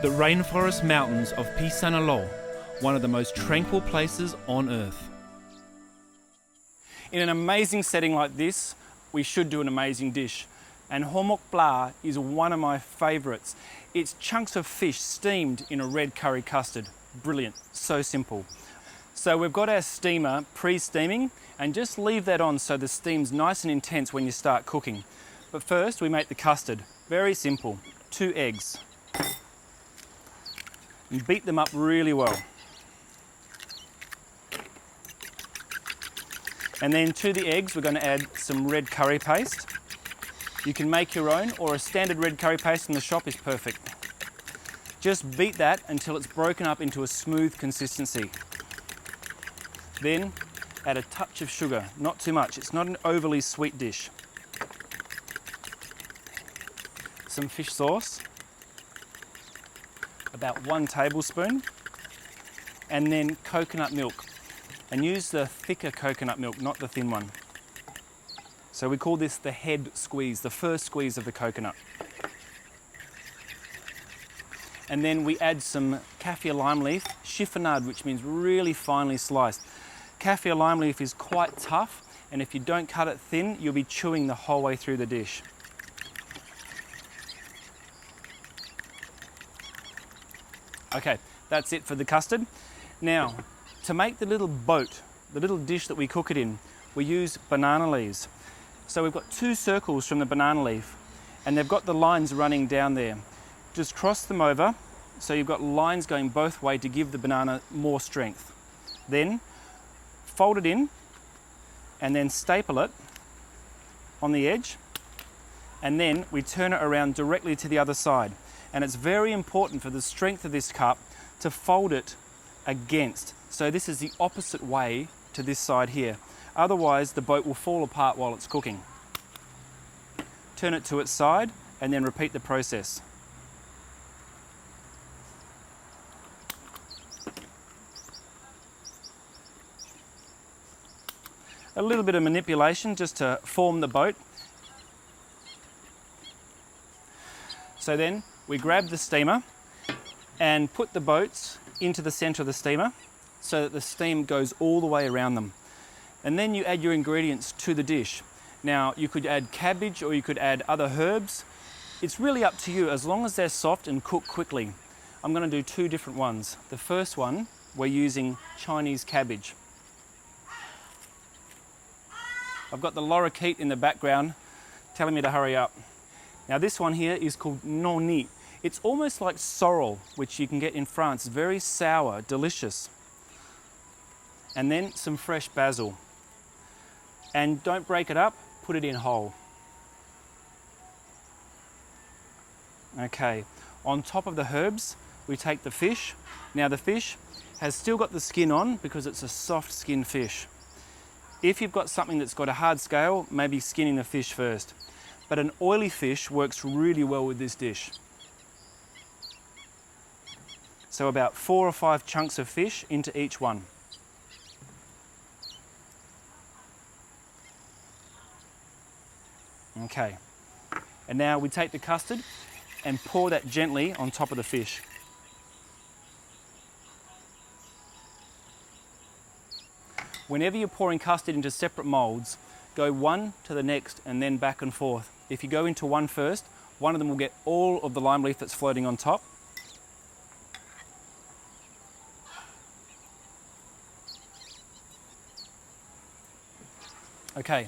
The rainforest mountains of Phitsanulok, one of the most tranquil places on earth. In an amazing setting like this, we should do an amazing dish. And homok pla is one of my favourites. It's chunks of fish steamed in a red curry custard. Brilliant, so simple. So we've got our steamer pre-steaming, and just leave that on so the steam's nice and intense when you start cooking. But first we make the custard. Very simple. 2 eggs. And beat them up really well. And then to the eggs we're going to add some red curry paste. You can make your own, or a standard red curry paste in the shop is perfect. Just beat that until it's broken up into a smooth consistency. Then add a touch of sugar, not too much, it's not an overly sweet dish. Some fish sauce, about 1 tablespoon, and then coconut milk. And use the thicker coconut milk, not the thin one. So we call this the head squeeze, the first squeeze of the coconut. And then we add some kaffir lime leaf, chiffonade, which means really finely sliced. Kaffir lime leaf is quite tough, and if you don't cut it thin, you'll be chewing the whole way through the dish. Okay, that's it for the custard. Now, to make the little boat, the little dish that we cook it in, we use banana leaves. So we've got 2 circles from the banana leaf, and they've got the lines running down there. Just cross them over, so you've got lines going both ways to give the banana more strength. Then fold it in, and then staple it on the edge, and then we turn it around directly to the other side. And it's very important for the strength of this cup to fold it against. So this is the opposite way to this side here. Otherwise the boat will fall apart while it's cooking. Turn it to its side and then repeat the process. A little bit of manipulation just to form the boat. So then we grab the steamer and put the boats into the centre of the steamer so that the steam goes all the way around them. And then you add your ingredients to the dish. Now you could add cabbage or you could add other herbs. It's really up to you as long as they're soft and cook quickly. I'm going to do 2 different ones. The first one, we're using Chinese cabbage. I've got the lorikeet in the background telling me to hurry up. Now this one here is called noni. It's almost like sorrel, which you can get in France. Very sour, delicious. And then some fresh basil. And don't break it up, put it in whole. Okay, on top of the herbs, we take the fish. Now the fish has still got the skin on because it's a soft skinned fish. If you've got something that's got a hard scale, maybe skinning the fish first. But an oily fish works really well with this dish. So about 4 or 5 chunks of fish into each one. Okay, and now we take the custard and pour that gently on top of the fish. Whenever you're pouring custard into separate moulds, go one to the next and then back and forth. If you go into one first, one of them will get all of the lime leaf that's floating on top. Okay,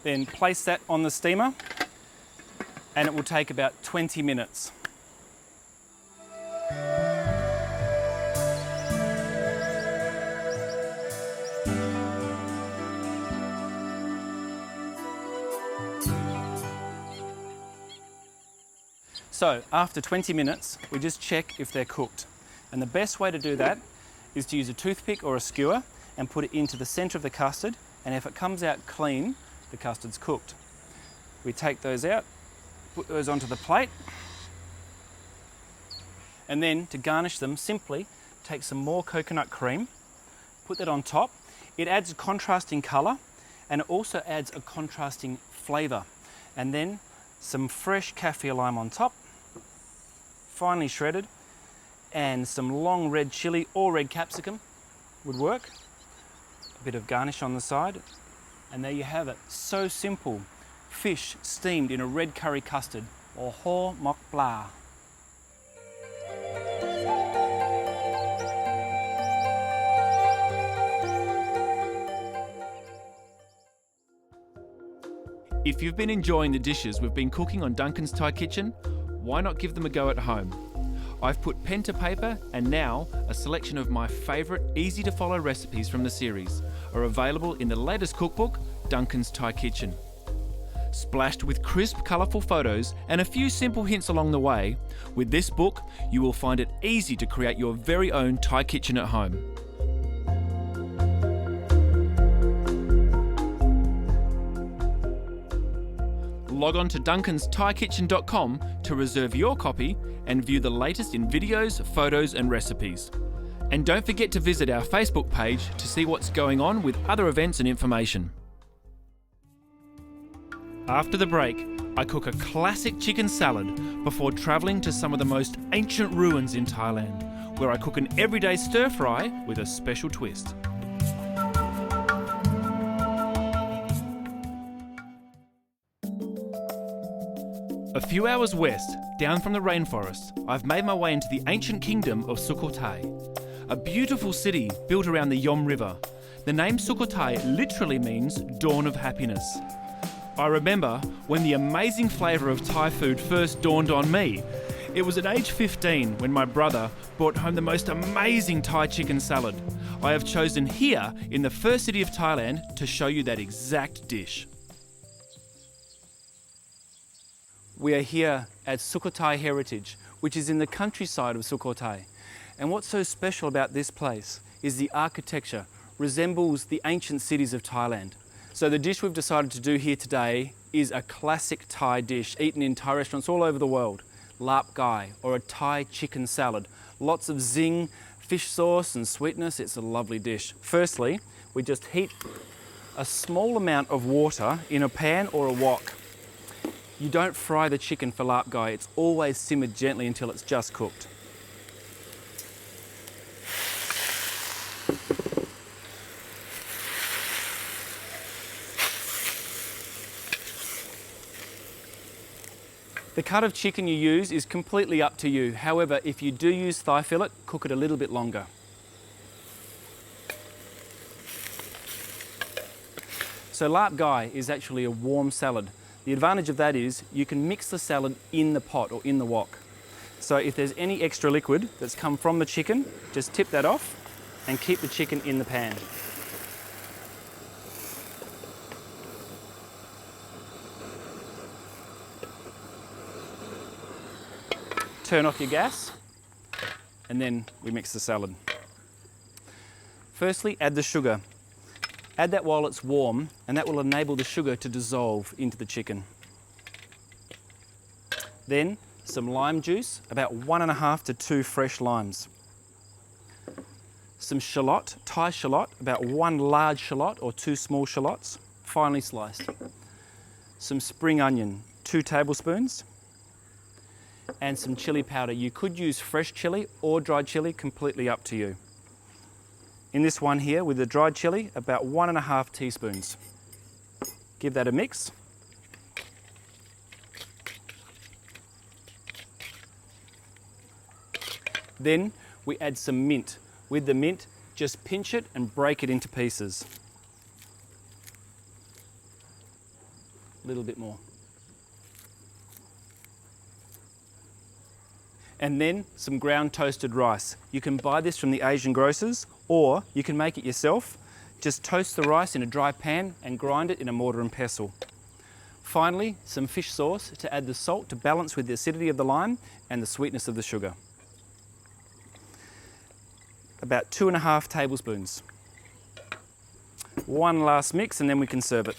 then place that on the steamer and it will take about 20 minutes. So after 20 minutes, we just check if they're cooked. And the best way to do that is to use a toothpick or a skewer and put it into the centre of the custard, and if it comes out clean, the custard's cooked. We take those out, put those onto the plate, and then to garnish them, simply take some more coconut cream, put that on top. It adds a contrasting colour and it also adds a contrasting flavour. And then some fresh kaffir lime on top, finely shredded, and some long red chili or red capsicum would work. A bit of garnish on the side, and there you have it. So simple. Fish steamed in a red curry custard, or ho mok pla. If you've been enjoying the dishes we've been cooking on Duncan's Thai Kitchen, why not give them a go at home? I've put pen to paper, and now a selection of my favourite easy to follow recipes from the series are available in the latest cookbook, Duncan's Thai Kitchen. Splashed with crisp, colourful photos and a few simple hints along the way, with this book you will find it easy to create your very own Thai kitchen at home. Log on to duncansThaiKitchen.com to reserve your copy and view the latest in videos, photos and recipes. And don't forget to visit our Facebook page to see what's going on with other events and information. After the break, I cook a classic chicken salad before travelling to some of the most ancient ruins in Thailand, where I cook an everyday stir fry with a special twist. A few hours west, down from the rainforest, I've made my way into the ancient kingdom of Sukhothai, a beautiful city built around the Yom River. The name Sukhothai literally means dawn of happiness. I remember when the amazing flavour of Thai food first dawned on me. It was at age 15 when my brother brought home the most amazing Thai chicken salad. I have chosen here in the first city of Thailand to show you that exact dish. We are here at Sukhothai Heritage, which is in the countryside of Sukhothai. And what's so special about this place is the architecture resembles the ancient cities of Thailand. So the dish we've decided to do here today is a classic Thai dish eaten in Thai restaurants all over the world, laap gai, or a Thai chicken salad. Lots of zing, fish sauce and sweetness. It's a lovely dish. Firstly, we just heat a small amount of water in a pan or a wok. You don't fry the chicken for laap gai, it's always simmered gently until it's just cooked. The cut of chicken you use is completely up to you. However, if you do use thigh fillet, cook it a little bit longer. So laap gai is actually a warm salad. The advantage of that is you can mix the salad in the pot or in the wok. So if there's any extra liquid that's come from the chicken, just tip that off and keep the chicken in the pan. Turn off your gas and then we mix the salad. Firstly, add the sugar. Add that while it's warm, and that will enable the sugar to dissolve into the chicken. Then some lime juice, about 1.5 to 2 fresh limes. Some shallot, Thai shallot, about 1 large shallot or 2 small shallots, finely sliced. Some spring onion, 2 tablespoons. And some chili powder. You could use fresh chili or dried chili, completely up to you. In this one here, with the dried chili, about 1.5 teaspoons. Give that a mix. Then we add some mint. With the mint, just pinch it and break it into pieces. A little bit more. And then some ground toasted rice. You can buy this from the Asian grocers, or you can make it yourself. Just toast the rice in a dry pan and grind it in a mortar and pestle. Finally, some fish sauce to add the salt to balance with the acidity of the lime and the sweetness of the sugar. About 2.5 tablespoons. One last mix and then we can serve it.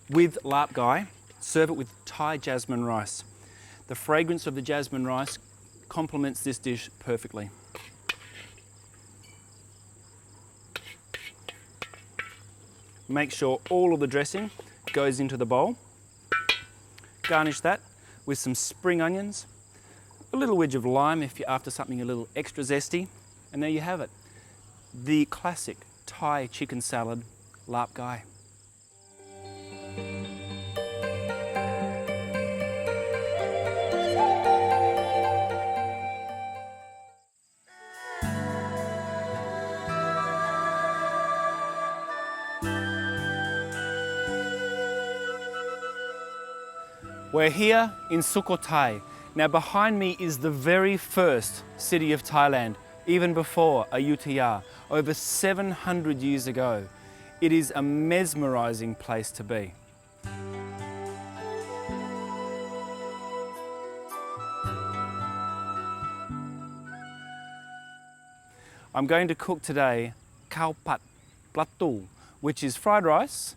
With laap gai, serve it with Thai jasmine rice. The fragrance of the jasmine rice complements this dish perfectly. Make sure all of the dressing goes into the bowl. Garnish that with some spring onions, a little wedge of lime if you're after something a little extra zesty. And there you have it, the classic Thai chicken salad, laap gai. We're here in Sukhothai. Now behind me is the very first city of Thailand, even before Ayutthaya, over 700 years ago. It is a mesmerizing place to be. I'm going to cook today khao pat platu, which is fried rice,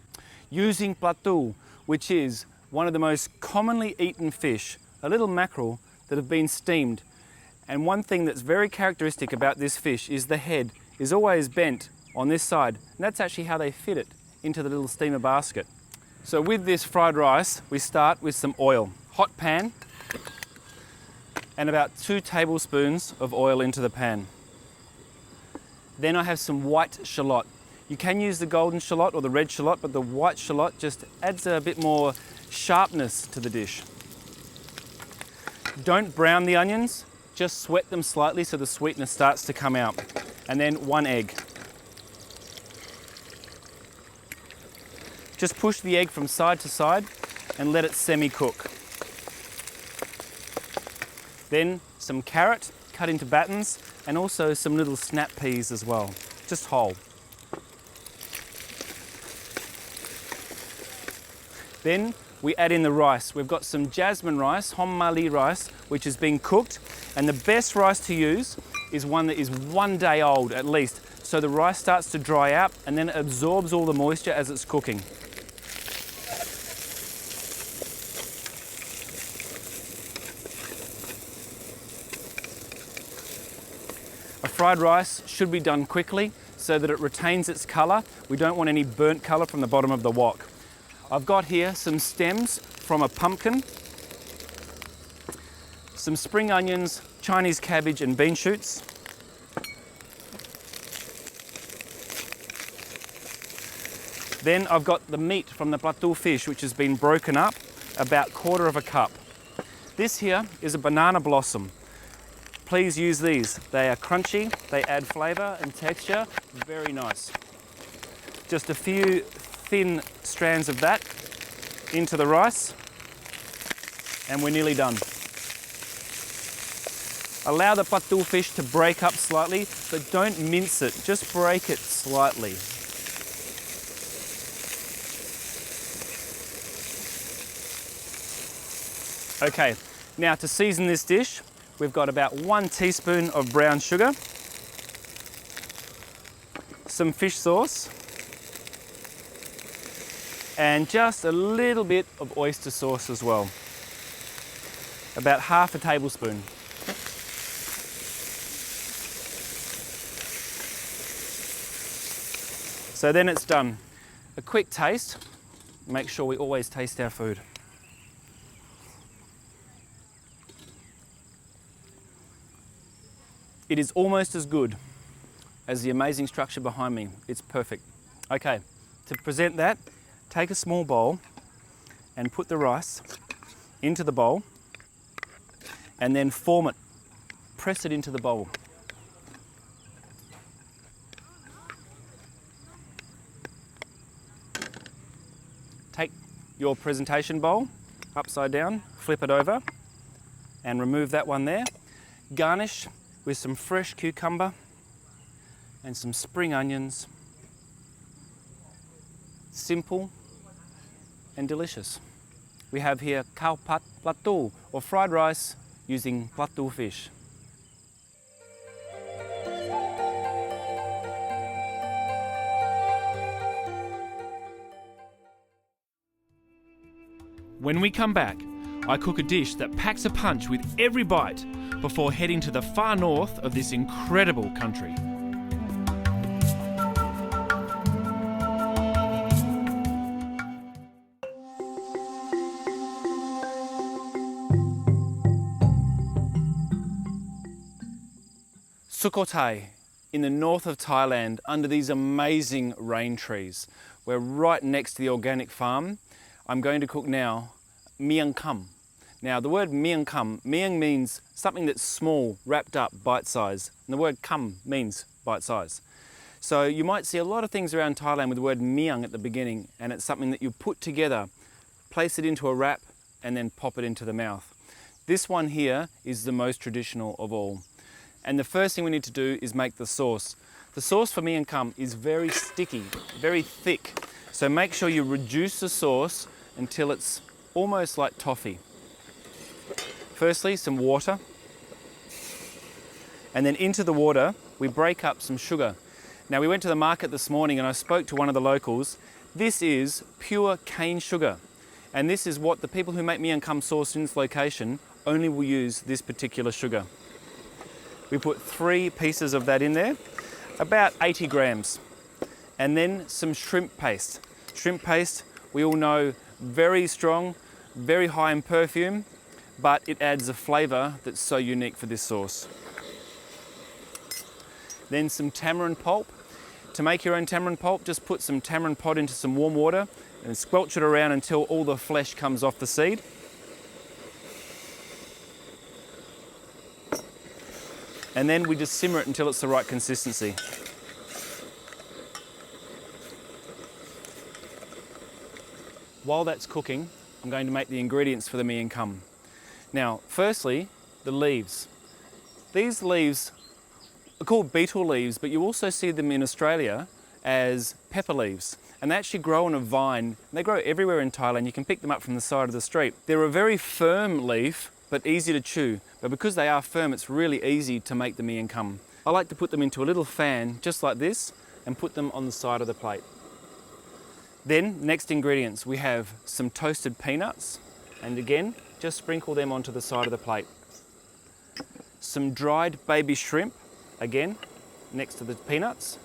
using platu, which is one of the most commonly eaten fish, a little mackerel that have been steamed. And one thing that's very characteristic about this fish is the head is always bent on this side. And that's actually how they fit it into the little steamer basket. So with this fried rice, we start with some oil. Hot pan, and about 2 tablespoons of oil into the pan. Then I have some white shallot. You can use the golden shallot or the red shallot, but the white shallot just adds a bit more sharpness to the dish. Don't brown the onions, just sweat them slightly so the sweetness starts to come out. And then 1 egg. Just push the egg from side to side and let it semi-cook. Then some carrot cut into battens and also some little snap peas as well, just whole. Then we add in the rice. We've got some jasmine rice, hom mali rice, which has been cooked. And the best rice to use is one that is 1 day old at least. So the rice starts to dry out and then it absorbs all the moisture as it's cooking. A fried rice should be done quickly so that it retains its colour. We don't want any burnt colour from the bottom of the wok. I've got here some stems from a pumpkin, some spring onions, Chinese cabbage and bean shoots. Then I've got the meat from the platu fish, which has been broken up, about 1/4 cup. This here is a banana blossom. Please use these. They are crunchy, they add flavour and texture, very nice. Just a few thin strands of that into the rice and we're nearly done. Allow the platu fish to break up slightly, but don't mince it, just break it slightly. Okay, now to season this dish, we've got about 1 teaspoon of brown sugar, some fish sauce, and just a little bit of oyster sauce as well. About 1/2 tablespoon. So then it's done. A quick taste. Make sure we always taste our food. It is almost as good as the amazing structure behind me. It's perfect. Okay, to present that, take a small bowl and put the rice into the bowl and then form it. Press it into the bowl. Take your presentation bowl upside down, flip it over and remove that one there. Garnish with some fresh cucumber and some spring onions. Simple and delicious. We have here khao pat platu, or fried rice using platu fish. When we come back, I cook a dish that packs a punch with every bite before heading to the far north of this incredible country. Sukhothai, in the north of Thailand, under these amazing rain trees. We're right next to the organic farm. I'm going to cook now miang kham. Now the word miang kham, miang means something that's small, wrapped up, bite-sized. And the word kham means bite-sized. So you might see a lot of things around Thailand with the word miang at the beginning, and it's something that you put together, place it into a wrap, and then pop it into the mouth. This one here is the most traditional of all. And the first thing we need to do is make the sauce. The sauce for miang kham is very sticky, very thick. So make sure you reduce the sauce until it's almost like toffee. Firstly, some water. And then into the water, we break up some sugar. Now we went to the market this morning and I spoke to one of the locals. This is pure cane sugar. And this is what the people who make miang kham sauce in this location only will use this particular sugar. We put 3 pieces of that in there, about 80 grams. And then some shrimp paste. Shrimp paste, we all know, very strong, very high in perfume, but it adds a flavour that's so unique for this sauce. Then some tamarind pulp. To make your own tamarind pulp, just put some tamarind pod into some warm water and squelch it around until all the flesh comes off the seed. And then we just simmer it until it's the right consistency. While that's cooking, I'm going to make the ingredients for the miang kham. Now, firstly, the leaves. These leaves are called beetle leaves, but you also see them in Australia as pepper leaves. And they actually grow on a vine. They grow everywhere in Thailand. You can pick them up from the side of the street. They're a very firm leaf, but easy to chew. But because they are firm, it's really easy to make the miang kham. I like to put them into a little fan, just like this, and put them on the side of the plate. Then, next ingredients, we have some toasted peanuts, and again, just sprinkle them onto the side of the plate. Some dried baby shrimp, again, next to the peanuts.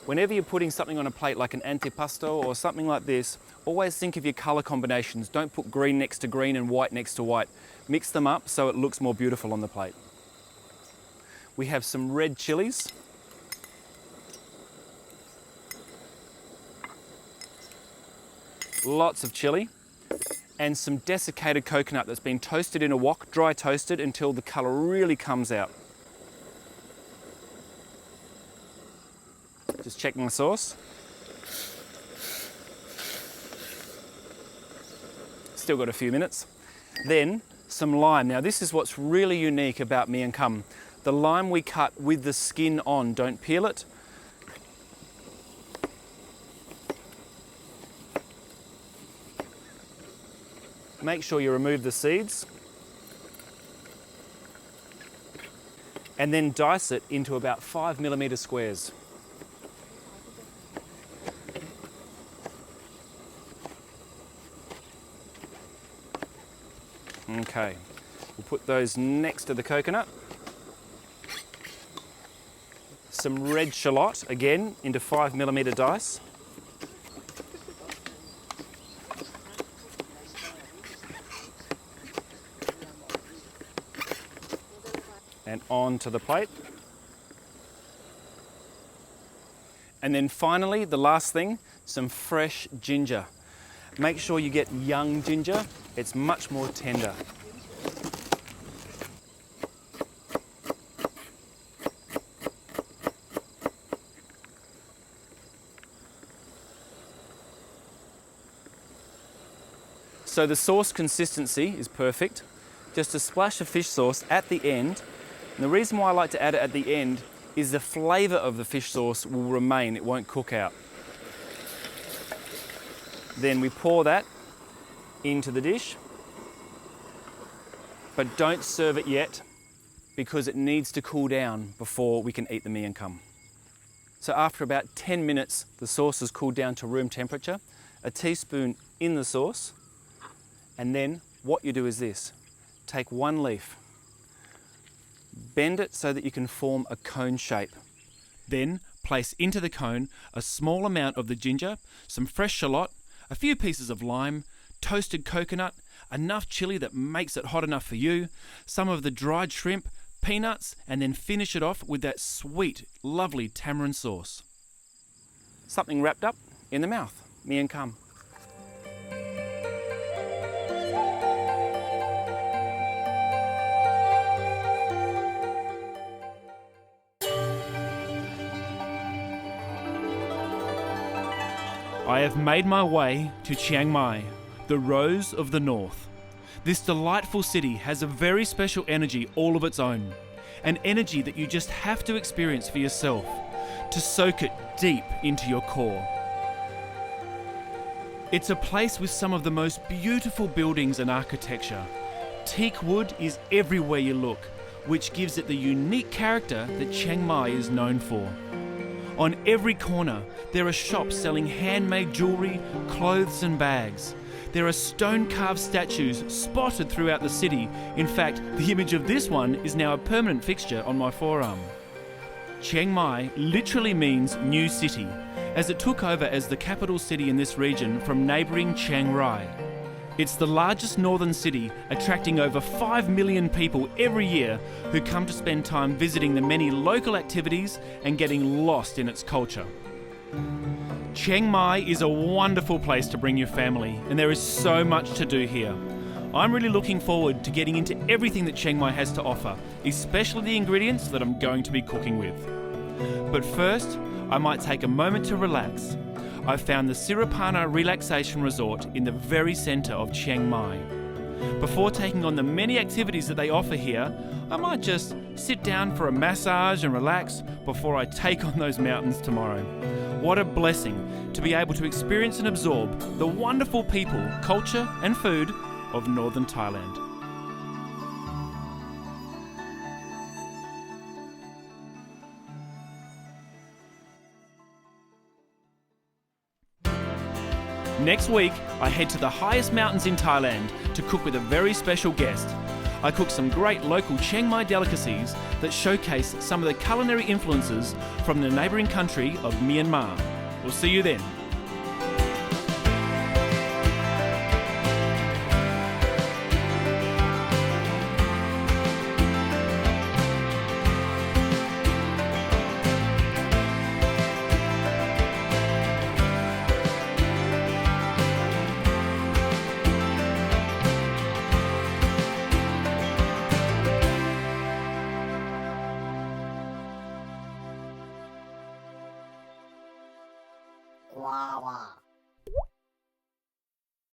Whenever you're putting something on a plate like an antipasto or something like this, always think of your colour combinations. Don't put green next to green and white next to white. Mix them up so it looks more beautiful on the plate. We have some red chilies. Lots of chili. And some desiccated coconut that's been toasted in a wok, dry toasted until the colour really comes out. Just checking the sauce. Still got a few minutes. Then some lime. Now this is what's really unique about miang kham. The lime we cut with the skin on, don't peel it. Make sure you remove the seeds. And then dice it into about 5mm squares. Okay, we'll put those next to the coconut. Some red shallot, again, into 5mm dice. And onto the plate. And then finally, the last thing, some fresh ginger. Make sure you get young ginger, it's much more tender. So the sauce consistency is perfect. Just a splash of fish sauce at the end. And the reason why I like to add it at the end is the flavour of the fish sauce will remain, it won't cook out. Then we pour that into the dish, but don't serve it yet because it needs to cool down before we can eat the miang kham. So after about 10 minutes, the sauce has cooled down to room temperature, a teaspoon in the sauce, and then what you do is this. Take one leaf, bend it so that you can form a cone shape. Then place into the cone a small amount of the ginger, some fresh shallot, a few pieces of lime, toasted coconut, enough chili that makes it hot enough for you, some of the dried shrimp, peanuts, and then finish it off with that sweet, lovely tamarind sauce. Something wrapped up in the mouth. Miang kham. I have made my way to Chiang Mai, the Rose of the North. This delightful city has a very special energy all of its own, an energy that you just have to experience for yourself, to soak it deep into your core. It's a place with some of the most beautiful buildings and architecture. Teak wood is everywhere you look, which gives it the unique character that Chiang Mai is known for. On every corner, there are shops selling handmade jewellery, clothes and bags. There are stone-carved statues spotted throughout the city. In fact, the image of this one is now a permanent fixture on my forearm. Chiang Mai literally means new city, as it took over as the capital city in this region from neighbouring Chiang Rai. It's the largest northern city, attracting over 5 million people every year who come to spend time visiting the many local activities and getting lost in its culture. Chiang Mai is a wonderful place to bring your family, and there is so much to do here. I'm really looking forward to getting into everything that Chiang Mai has to offer, especially the ingredients that I'm going to be cooking with. But first, I might take a moment to relax. I've found the Sirapana Relaxation Resort in the very centre of Chiang Mai. Before taking on the many activities that they offer here, I might just sit down for a massage and relax before I take on those mountains tomorrow. What a blessing to be able to experience and absorb the wonderful people, culture and food of northern Thailand. Next week, I head to the highest mountains in Thailand to cook with a very special guest. I cook some great local Chiang Mai delicacies that showcase some of the culinary influences from the neighbouring country of Myanmar. We'll see you then. Wow.